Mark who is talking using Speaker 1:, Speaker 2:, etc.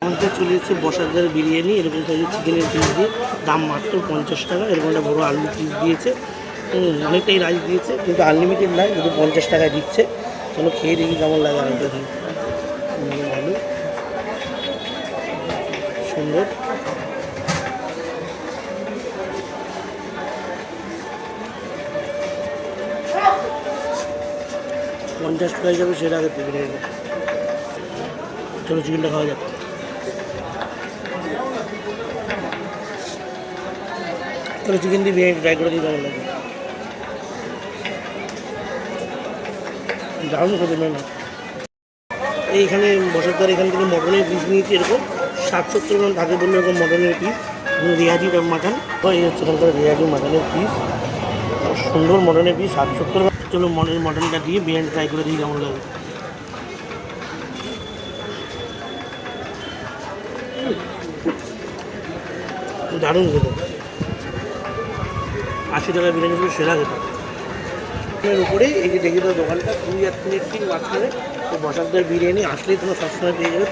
Speaker 1: আমাদের চলে এসেছে বসাদার বিরিয়ানি, এরকম সাইজের চিকেনের পিস দিয়ে, দাম মাত্র 50 টাকা। এরকম একটা বড়ো আলু পিস দিয়েছে, অনেকটাই রাইস দিয়েছে, কিন্তু আনলিমিটেড নাই, শুধু 50 টাকায় দিচ্ছে। চলো খেয়ে দেখি কেমন লাগে। আর একটা ভালো সুন্দর, পঞ্চাশ টাকা হিসাবে সেটা আগে বিরিয়ানি। চলো চিকেনটা খাওয়া যাক। চলো চিকেন দিয়ে বিরিয়ানি ট্রাই করে দিই কেমন লাগে। দারুণ খেতে না এইখানে বসার এখান থেকে মটনের পিস নিয়েছি, এরকম 60-70 গ্রাম থাকে বললো, এরকম মটনের পিস, রেয়াজি মাটন। তো এই হচ্ছে এখানকার রেয়াজি মাটনের পিস, সুন্দর মটনের পিস 60-70 গ্রাম। চলো মটনটা দিয়ে বিরিয়ানি ট্রাই করে দিই কেমন লাগে। দারুণ খেতে, 80 টাকা বিরিয়ানি শুধু সেরা খেতে। এর উপরে এই যে দেখি তো দোকানটা 2 আর 3 মাঝখানে, তো বসাকদার বিরিয়ানি আসলেই তোমরা সবসময় পেয়ে যাবে।